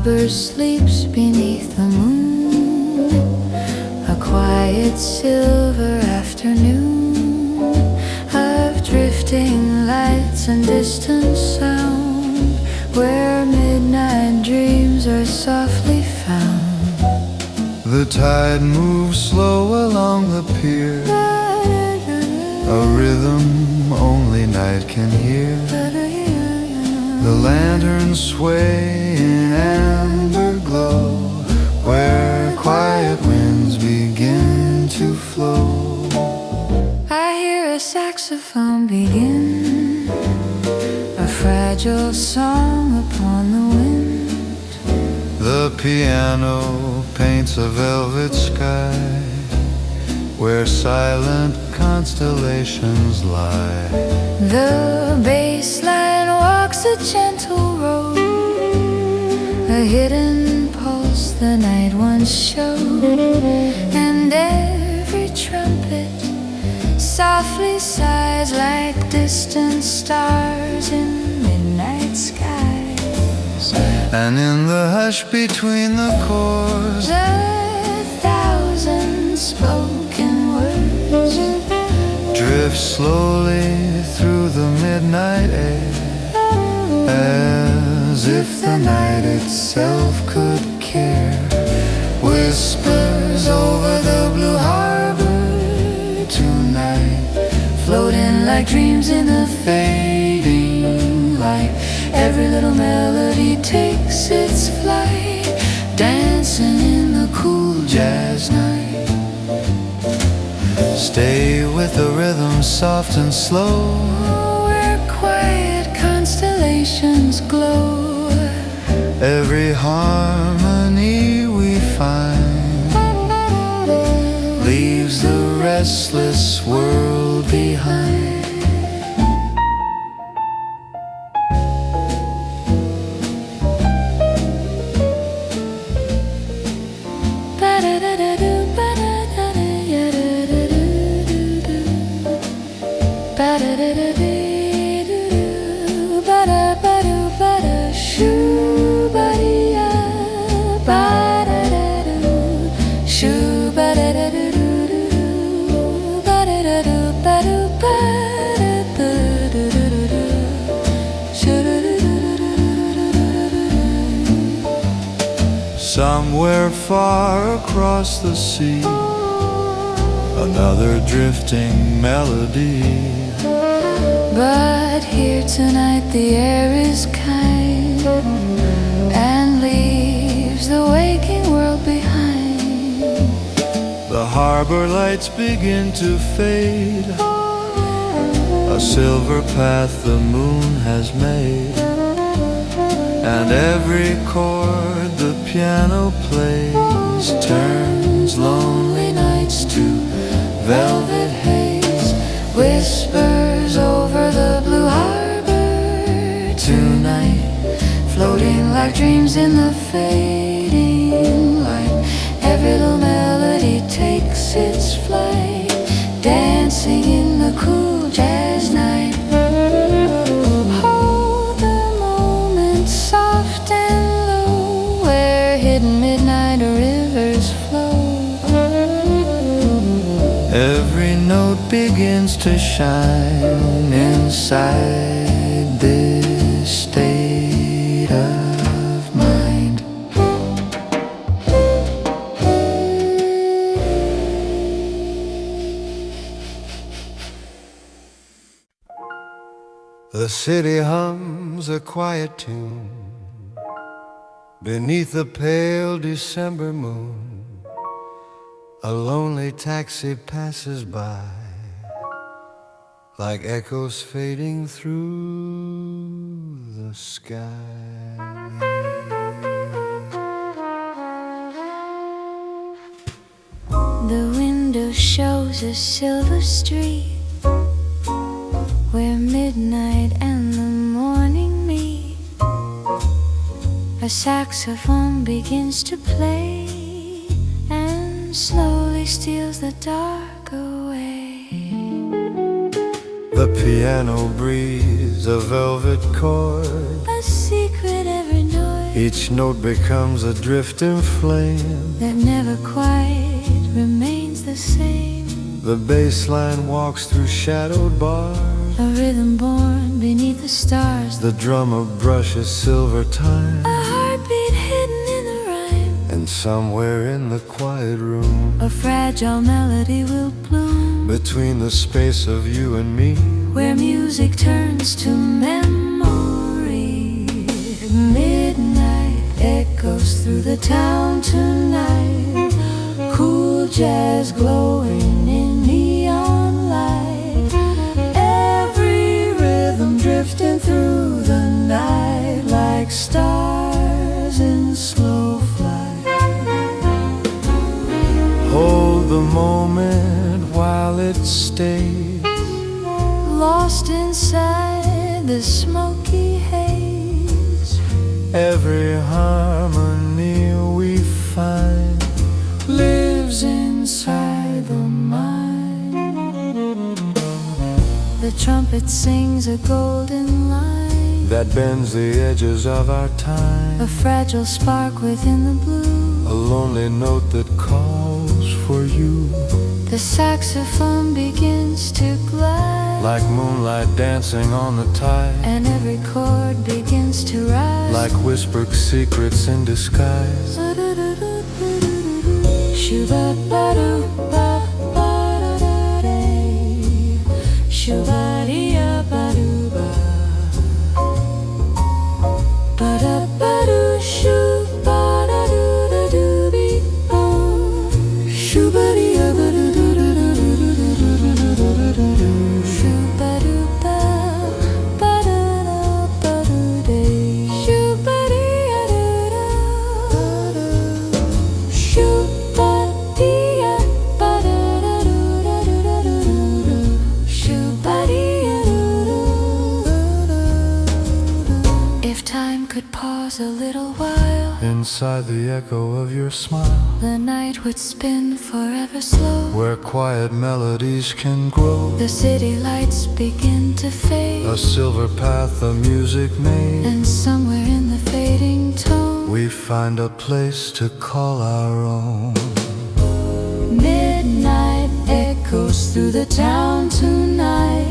harbor sleeps beneath the moon, a quiet silver afternoon of drifting lights and distant sound, where midnight dreams are softly found. The tide moves slow along the pier, a rhythm only night can hear. The lanterns sway in amber glow, where quiet winds begin to flow. I hear a saxophone begin a fragile song upon the wind. The piano paints a velvet sky, where silent constellations lie. The bass line walks a gentle road, a hidden pulse the night once showed. And every trumpet softly sighs like distant stars in midnight skies. And in the hush between the chords, a thousand spoken words drift slowly through the midnight air, as if the night itself could care. Whispers over the blue harbor tonight, floating like dreams in the fading light. Every little melody takes its flight, dancing in the cool jazz night. Stay with the rhythm soft and slow, where quiet constellations glow. Every harmony we find leaves the restless world behind. Somewhere far across the sea, another drifting melody. But here tonight the air is kind and leaves the waking world behind. The harbor lights begin to fade, a silver path the moon has made. And every chord the piano plays turns lonely nights to velvet haze. Whispers over the blue harbor tonight, floating like dreams in the fading light. Every little melody takes its flight, dancing in the cool jazz night. Hold the moment soft and low, where hidden midnight rivers flow. Every note begins to shine inside this state of mind. The city hums a quiet tune beneath the pale December moon. A lonely taxi passes by, like echoes fading through the sky. The window shows a silver street, where midnight and the morning meet. A saxophone begins to play and slowly steals the dark away. The piano breathes a velvet chord, a secret every noise Each note becomes a drifting flame that never quite remains the same. The bass line walks through shadowed bars, A rhythm born beneath the stars. the drummer brushes silver time, A heartbeat hidden in the rhyme. and somewhere in the quiet room, A fragile melody will bloom, between the space of you and me, where music turns to memory. Midnight echoes through the town tonight. Cool jazz glowing in neon light. Every rhythm drifting through the night like stars in slow flight. hold the moment while it stays, Lost inside the smoky haze. every harmony we find Lives inside the mind. The trumpet sings a golden line, that bends the edges of our time, a fragile spark within the blue. a lonely note that calls for you, The saxophone begins to glide, like moonlight dancing on the tide, and every chord begins to rise, like whispered secrets in disguise. Shoo-ba-ba-doo-ba-ba-da-da-day. Shoo-ba-dee-ya-ba-doo-ba. Ba-da-ba-doo, shoo-ba-da-doo-da-doo-bee-ba. Shoo-ba-dee-ya-ba-doo-doo-doo-doo-doo-doo-doo-doo-doo. Shoo-ba-doo-ba, ba-da-da-ba-doo-day. Shoo-ba-dee-ya-doo-da. If time could pause a little while, Inside the echo of your smile, the night would spin forever slow. where quiet melodies can grow, The city lights begin to fade, a silver path the music made, and somewhere in the fading tone, we find a place to call our own. midnight echoes through the town tonight.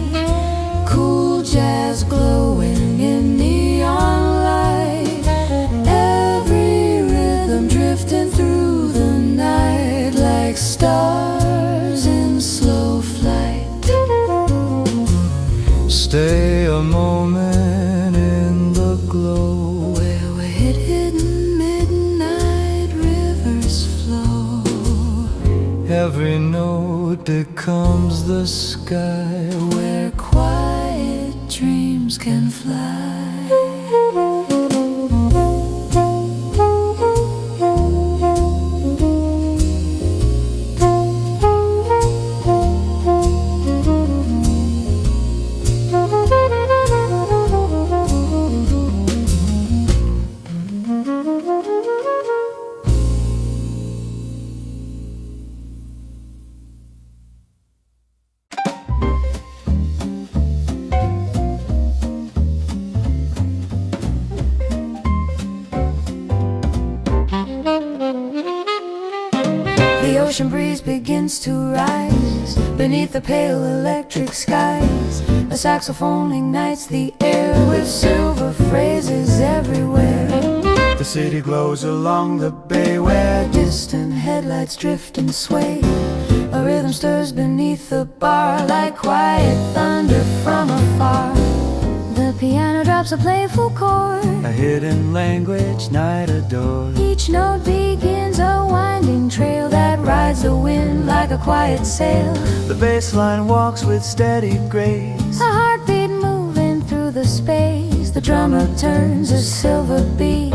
Cool jazz glowing in neon light. Every rhythm drifting through the night like stars in slow flight. Stay a moment in the glow, Where hidden midnight rivers flow. every note becomes the sky, Where quiet dreams can fly. The ocean breeze begins to rise beneath the pale electric skies. A saxophone ignites the air with silver phrases everywhere. the city glows along the bay where Distant headlights drift and sway. A rhythm stirs beneath the bar like quiet thunder from afar. The piano drops a playful chord. a hidden language night adored. Each note begins a winding trail that rides the wind like a quiet sail. The bass line walks with steady grace, A heartbeat moving through the space. The drummer turns a silver beat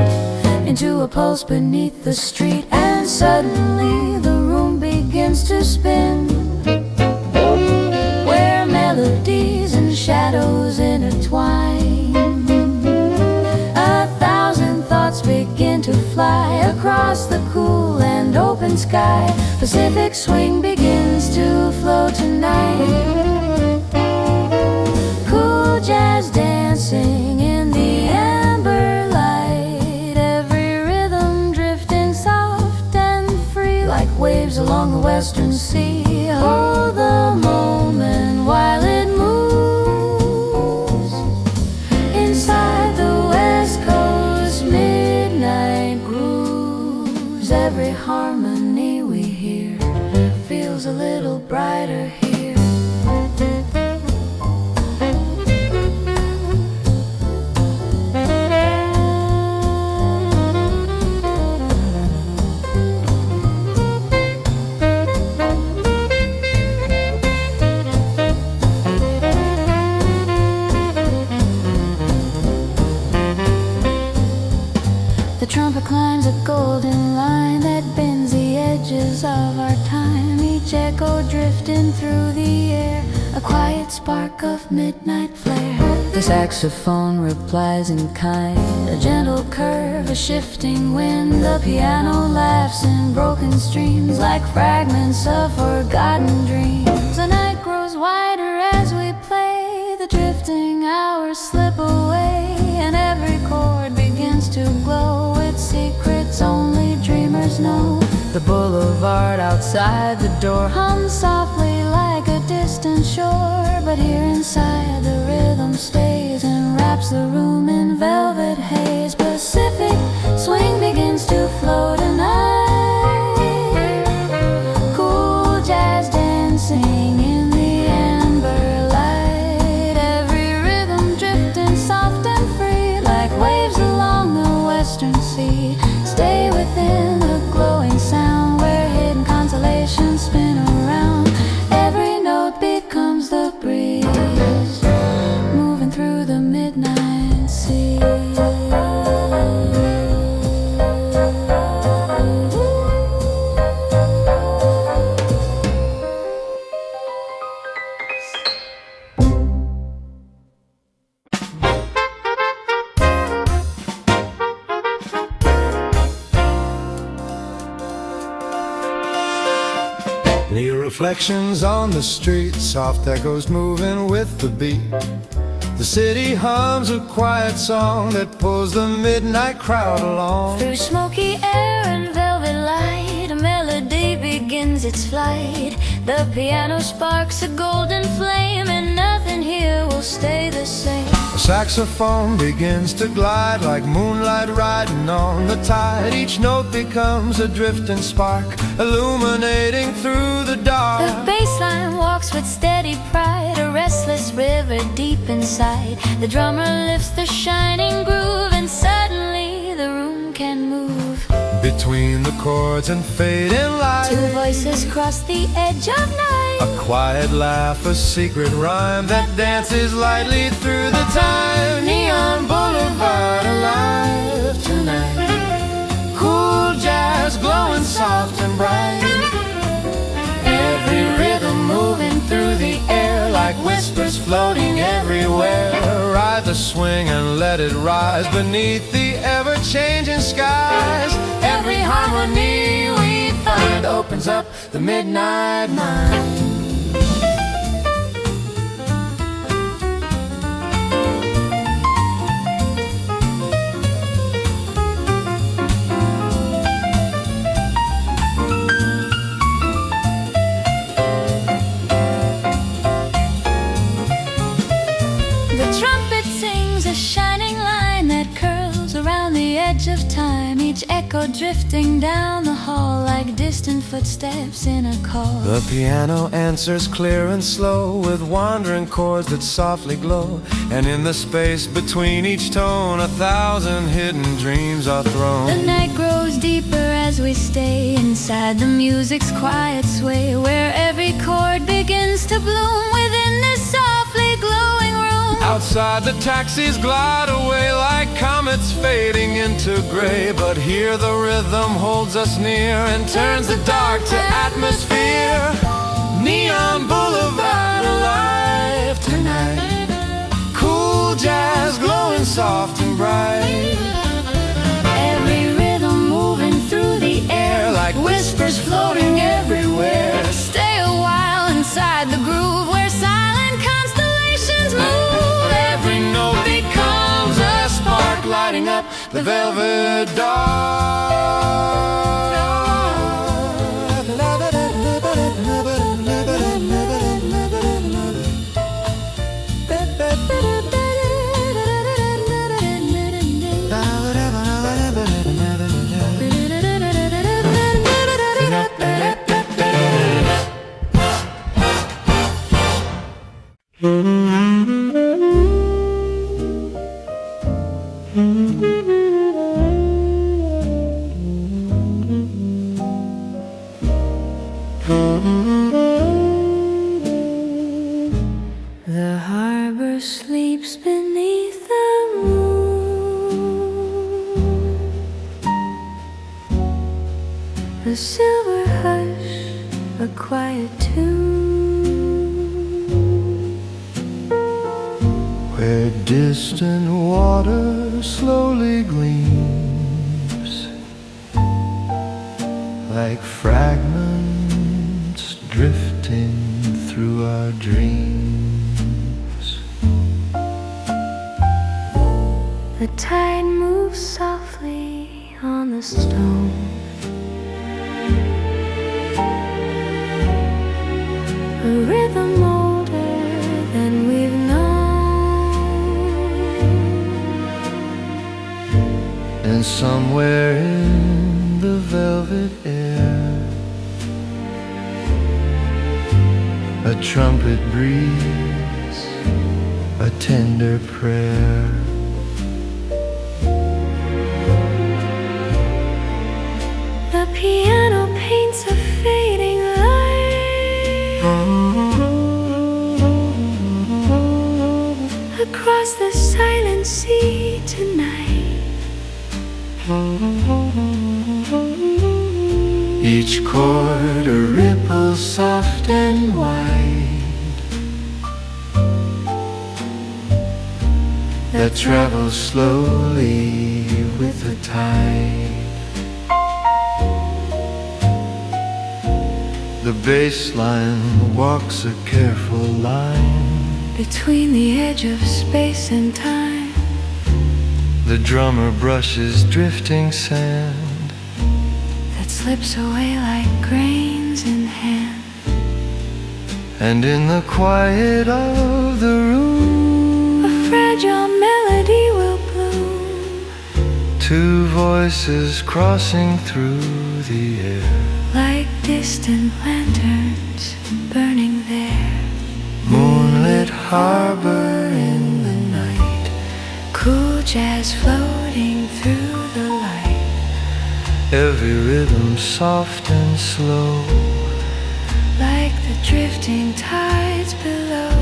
into a pulse beneath the street. And suddenly the room begins to spin, where melodies and shadows intertwine. A thousand thoughts begin to fly across the cool and open sky. Pacific swing begins to flow tonight. Cool jazz dancing in the amber light. western sea. Hold the moment while it moves inside the west coast midnight grooves. Every harmony we hear feels a little brighter here. The trumpet climbs a golden line that bends the edges of our time, each echo drifting through the air, a quiet spark of midnight flare. The saxophone replies in kind, a gentle curve, a shifting wind. The piano laughs in broken streams like fragments of forgotten dreams. The night grows wider as we play, the drifting hours slip away, and every chord begins to glow with secrets only dreamers know. The boulevard outside the door hums softly like a distant shore, but here inside the rhythm stays and wraps the room in velvet haze. Pacific swing begins to flow tonight, cool jazz dancing in the amber light. Every rhythm drifting soft and free like waves along the western sea. Stay within the glowing sound where hidden constellations spin around. Every note becomes the breeze moving through the midnight sea. Near reflections on the street, soft echoes moving with the beat. The city hums a quiet song that pulls the midnight crowd along. Through smoky air and velvet light, a melody begins its flight. The piano sparks a golden flame, and nothing here will stay the same. A saxophone begins to glide like moonlight riding on the tide. Each note becomes a drifting spark, illuminating through the dark. The bassline walks with steady pride, a restless river deep inside. The drummer lifts the shining groove, and suddenly the room can move. Between the chords and fading light, Two voices cross the edge of night. a quiet laugh, a secret rhyme that dances lightly through the time. Neon Boulevard alive tonight, cool jazz glowing soft and bright. Every rhythm moving through the air like whispers floating everywhere. Ride the swing and let it rise beneath the ever-changing skies. Every harmony we find opens up the midnight mind. The trumpet sings a shining line that curls around the edge of time, each echo drifting down the hall like distant footsteps in a call. The piano answers clear and slow with wandering chords that softly glow, and in the space between each tone 1,000 hidden dreams are thrown. The night grows deeper as we stay inside the music's quiet sway, where every chord begins to bloom within this softly glowing room. Outside the taxis glide away like comets fading into gray, but here the rhythm holds us near and turns the dark to atmosphere. Neon Boulevard alive tonight, cool jazz glowing soft and bright. Every rhythm moving through the air Like whispers floating everywhere. Stay a while inside the groove where silent constellations move. Every note becomes a spark lighting up the velvet dark. sleeps beneath the moon. A silver hush, a quiet tune, where distant water slowly gleams like fragments drifting through our dreams. the tide moves softly on the stone. A rhythm older than we've known. And somewhere in the velvet air, a trumpet breathes a tender prayer. The piano paints a fading light across the silent sea tonight. Each chord a ripple soft and wide that travels slowly with the tide. The bass line walks a careful line between the edge of space and time. The drummer brushes drifting sand That slips away like grains in hand. and in the quiet of the room, A fragile melody will bloom, two voices crossing through the air. like distant lanterns burning there. Moonlit harbor in the night, Cool jazz floating through the light. every rhythm soft and slow, Like the drifting tides below.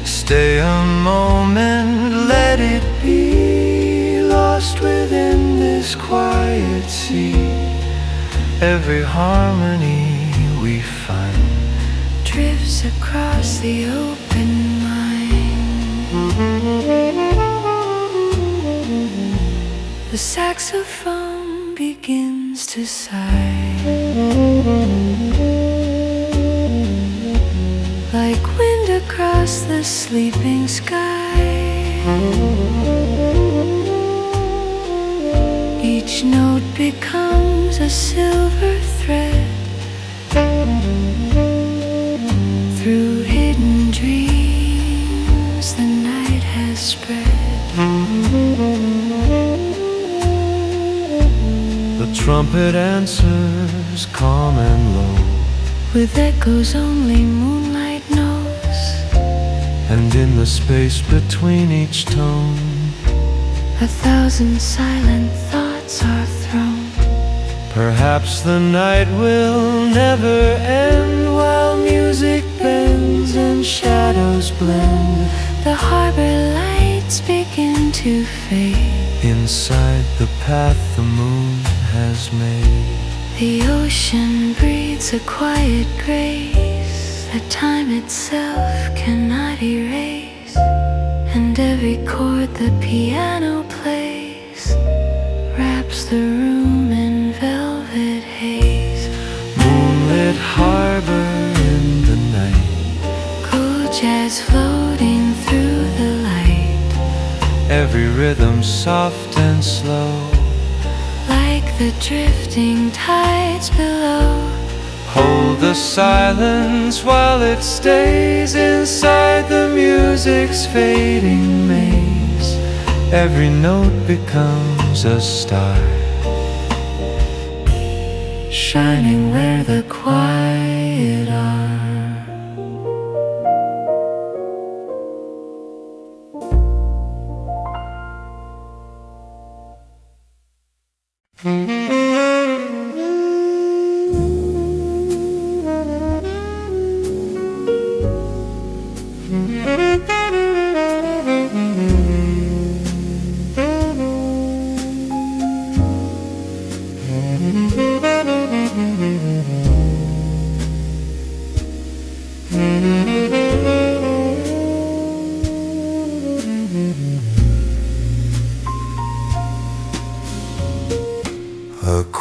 stay a moment, let it be lost within this quiet sea. Every harmony we find Drifts across the open mind. The saxophone begins to sigh, like wind across the sleeping sky. Each note becomes a silver thread through hidden dreams the night has spread. the trumpet answers calm and low, With echoes only moonlight knows. and in the space between each tone, 1,000 silent thoughts are thrown. perhaps the night will never end while music bends and shadows blend. The harbor lights begin to fade. Inside the path the moon has made, The ocean breathes a quiet grace that time itself cannot erase. And every chord the piano plays wraps the room in velvet haze. moonlit harbor in the night, Cool jazz floating through the light. every rhythm soft and slow, Like the drifting tides below. hold the silence while it stays inside the music's fading maze. Every note becomes a star, shining where the quiet are.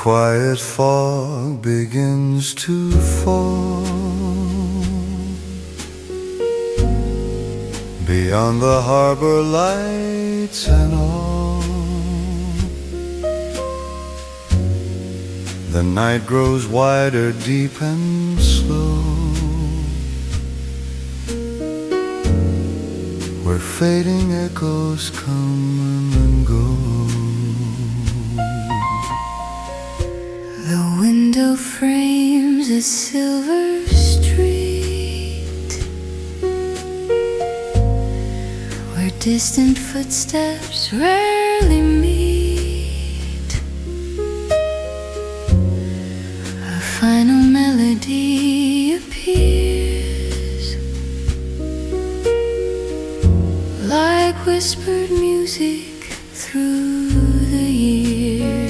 quiet fog begins to fall. Beyond the harbor lights and all, the night grows wider, deep and slow, where fading echoes come and go. The window frames a silver street, where distant footsteps rarely meet. A final melody appears, like whispered music through the years.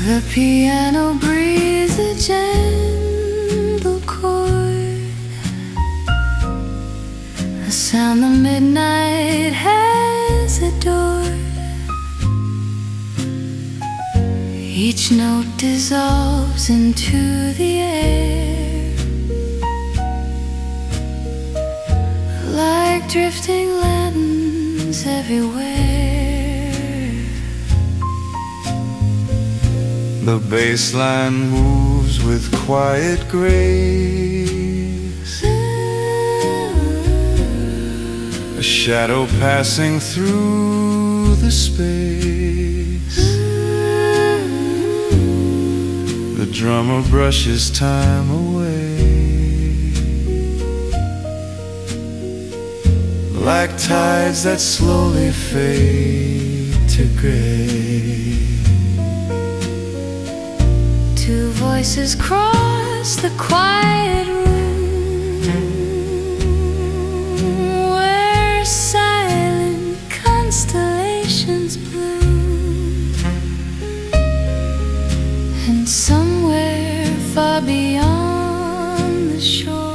The piano breathes a gentle chord, a sound the midnight has adored. Each note dissolves into the air, like drifting lanterns everywhere. The bass line moves with quiet grace, a shadow passing through the space. The drummer brushes time away, like tides that slowly fade to gray. Two voices cross the quiet room, where silent constellations bloom. And somewhere far beyond the shore,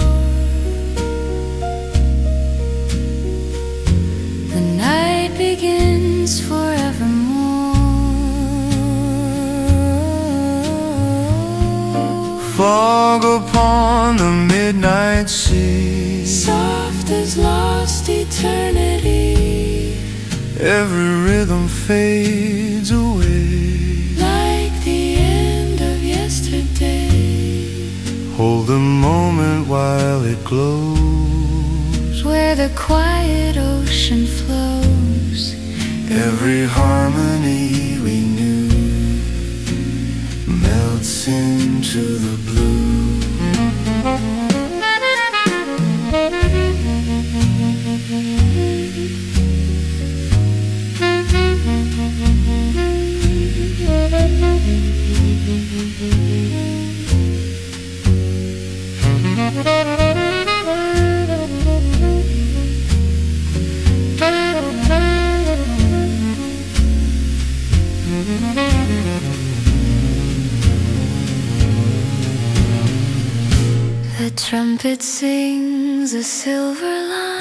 the night begins forevermore. Fog upon the midnight sea, Soft as lost eternity, every rhythm fades away, like the end of yesterday. hold the moment while it glows, Where the quiet ocean flows, every harmony we knew melts into the blue. the trumpet sings a silver line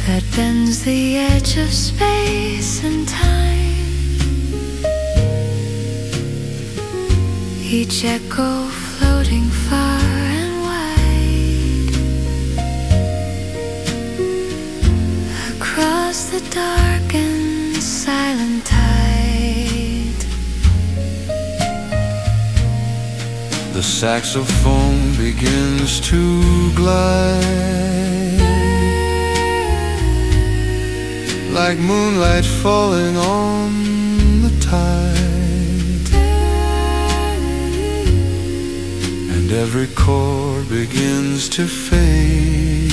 that bends the edge of space and time. Each echo floating far and wide across the dark and silent tide. The saxophone begins to glide, like moonlight falling on the tide, and every chord begins to fade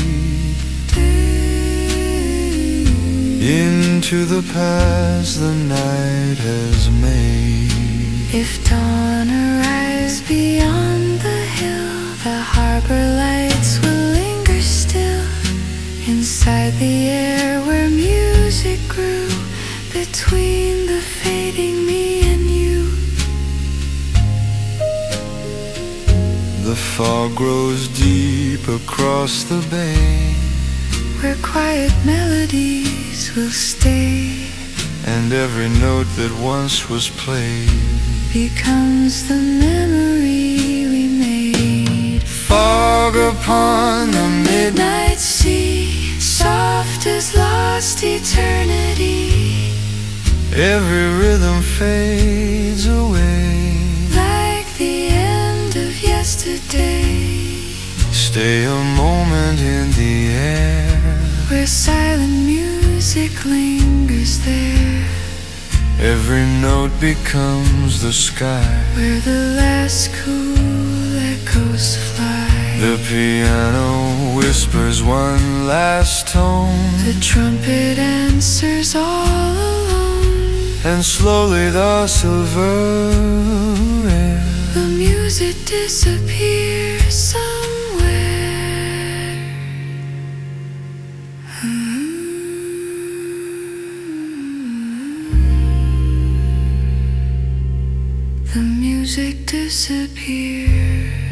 into the past the night has made. If dawn arrives beyond the hill, the harbor lights will linger still, inside the air where music grew, between the fading me and you. The fog grows deep across the bay, where quiet melodies will stay, and every note that once was played becomes the memory we made. fog upon the Midnight sea, soft as lost eternity, every rhythm fades away. like the end of yesterday. Stay a moment in the air, Where silent music lingers there, every note becomes the sky. where the last cool echoes fly. The piano whispers one last tone, The trumpet answers all alone. and slowly the silver air The music disappears somewhere. The music disappears.